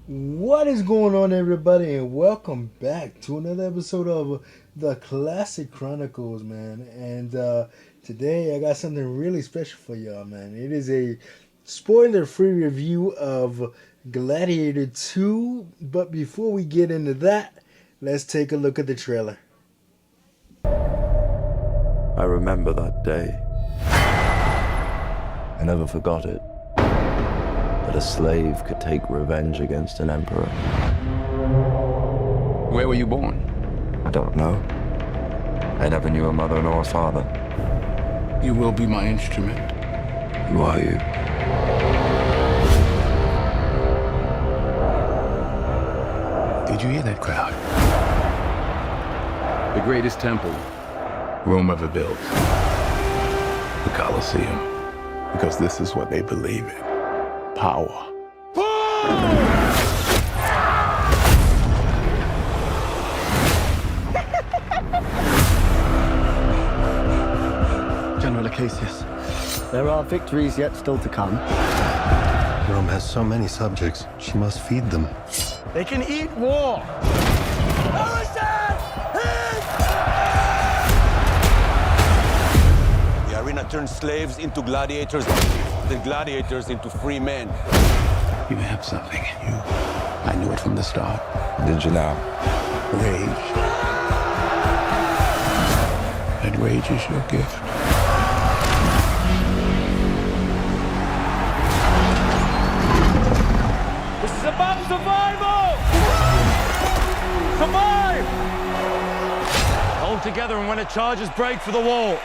What is going on, everybody, and welcome back to another episode of the Classic Chronicles, man. And today I got something really special for y'all, man. It is a spoiler-free review of Gladiator 2. But before we get into that, let's take a look at the trailer. I remember that day. I never forgot it. That a slave could take revenge against an emperor. Where were you born? I don't know. I never knew a mother nor a father. You will be my instrument. Who are you? Did you hear that crowd? The greatest temple Rome ever built. The Colosseum. Because this is what they believe in. Power. General Acacius, there are victories yet still to come. Rome has so many subjects, she must feed them. They can eat war! The arena turns slaves into gladiators, the gladiators into free men. You have something in you. I knew it from the start. Did you now? Rage. That rage is your gift. This is about survival! Survive! Hold together, and when it charges, break for the wall.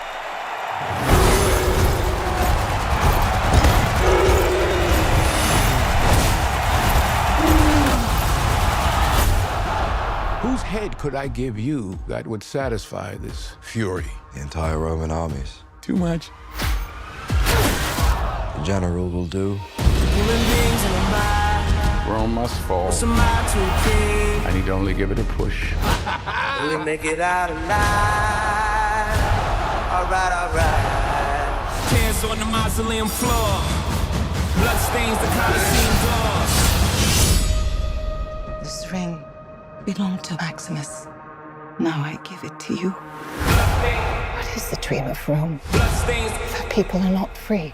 Whose head could I give you that would satisfy this fury? The entire Roman armies. Too much? The general will do. Rome must fall. I need to only give it a push. We make it out alive. Alright. Hands on the mausoleum floor. Blood stains the Colosseum doors. This ring belonged to Maximus. Now I give it to you. What is the dream of Rome? Blood stains. If people are not free. Get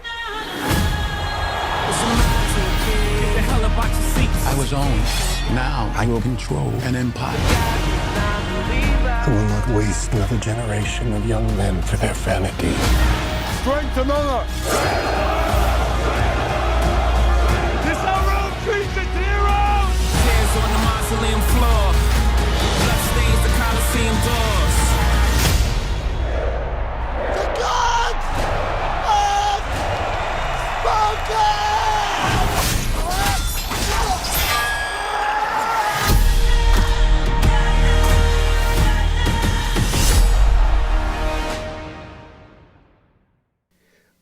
the hell up out your seats. I was owned. Now I will control an empire. I will not waste another generation of young men for their vanity. Strength and honor! This how Rome treats its heroes! Hands on the mausoleum floor. Blood stains the Colosseum doors. The gods have spoken!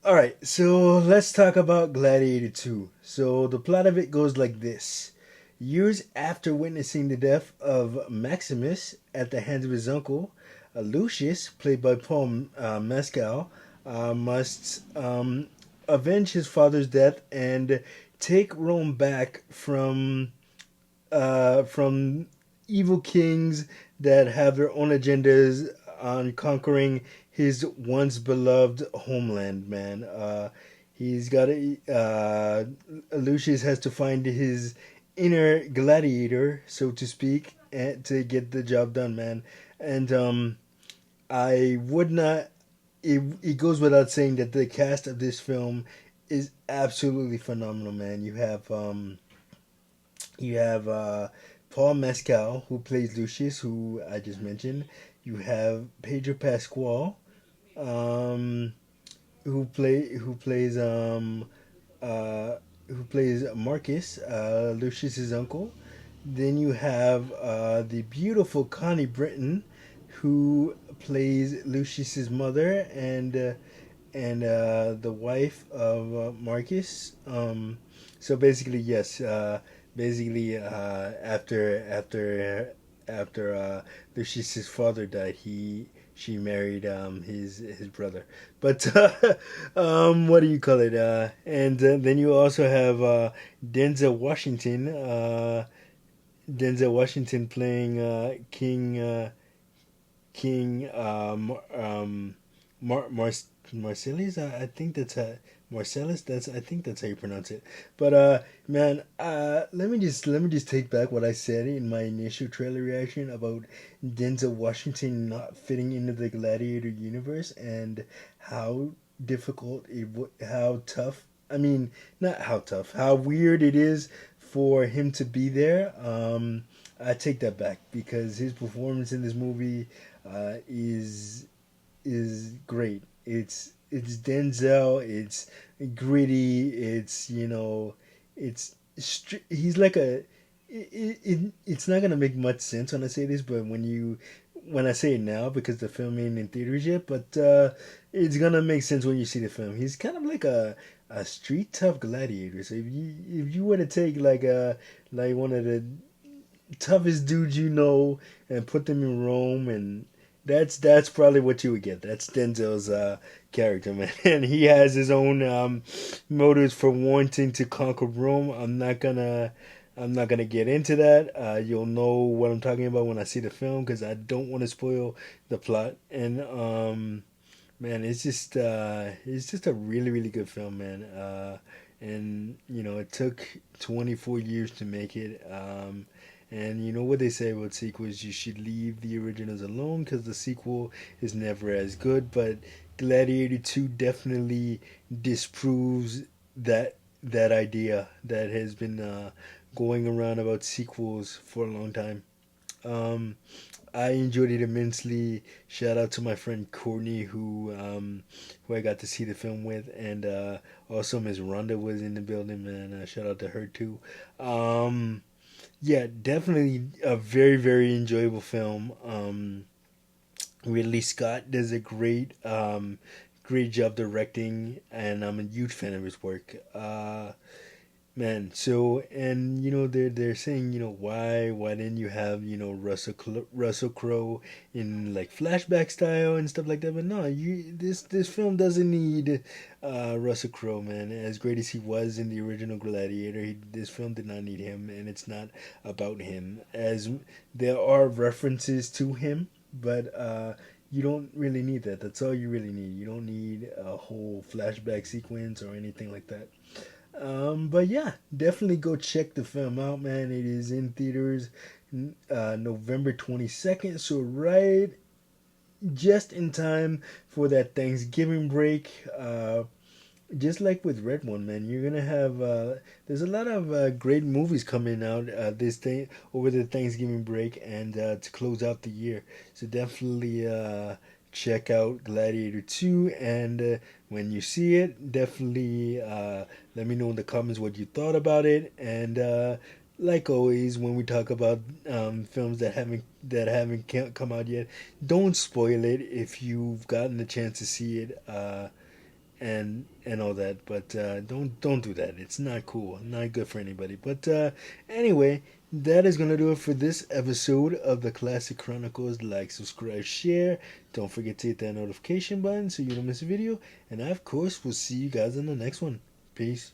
Alright, so let's talk about Gladiator 2. So the plot of it goes like this. Years after witnessing the death of Maximus at the hands of his uncle, Lucius, played by Paul Mescal, must avenge his father's death and take Rome back from evil kings that have their own agendas on conquering his once beloved homeland, man. He's got Lucius has to find his inner gladiator, so to speak, and to get the job done, man. And I would not. It goes without saying that the cast of this film is absolutely phenomenal, man. You have Paul Mescal, who plays Lucius, who I just mentioned. You have Pedro Pascal, who plays Marcus, Lucius's uncle. Then you have the beautiful Connie Britton, who plays Lucius's mother and the wife of Marcus. So basically, yes. After Lucius's father died, he she married his brother. But what do you call it? And then you also have Denzel Washington. Denzel Washington playing King Marcellus. I think that's Marcellus. That's I think that's how you pronounce it. But man, let me just take back what I said in my initial trailer reaction about Denzel Washington not fitting into the Gladiator universe and how difficult how tough. I mean, not how tough, how weird it is for him to be there. I take that back because his performance in this movie is great. It's Denzel. It's gritty. It's he's like it's not gonna make much sense when I say this, but when I say it now because the film ain't in theaters yet, but it's gonna make sense when you see the film. He's kind of like a street tough gladiator. So if you were to take like one of the toughest dudes and put them in Rome, and that's probably what you would get. That's Denzel's character, man, and he has his own motives for wanting to conquer Rome. I'm not gonna get into that. You'll know what I'm talking about when I see the film because I don't want to spoil the plot. And man, it's just a really really good film, man. And it took 24 years to make it. And you know what they say about sequels, you should leave the originals alone because the sequel is never as good. But Gladiator 2 definitely disproves that idea that has been going around about sequels for a long time. Um, I enjoyed it immensely. Shout out to my friend Courtney who I got to see the film with, and also Miss Rhonda was in the building, man. Shout out to her too. Um, yeah, definitely a very very enjoyable film. Ridley Scott does a great job directing, and I'm a huge fan of his work. Man, so and they're saying why didn't you have Russell Crowe in like flashback style and stuff like that? But no, this film doesn't need Russell Crowe, man. As great as he was in the original Gladiator, this film did not need him, and it's not about him. As there are references to him, but you don't really need that. That's all you really need. You don't need a whole flashback sequence or anything like that. But yeah, definitely go check the film out, man. It is in theaters November 22nd, so right just in time for that Thanksgiving break. Just like with Red One, man, you're gonna have there's a lot of great movies coming out this day over the Thanksgiving break and to close out the year. So definitely check out Gladiator 2, and when you see it, definitely let me know in the comments what you thought about it. And like always, when we talk about films that haven't come out yet, don't spoil it if you've gotten the chance to see it. And all that, but don't do that. It's not cool, not good for anybody. But anyway, that is gonna do it for this episode of the Classic Chronicles. Like, subscribe, share. Don't forget to hit that notification button so you don't miss a video. And I, of course, will see you guys in the next one. Peace.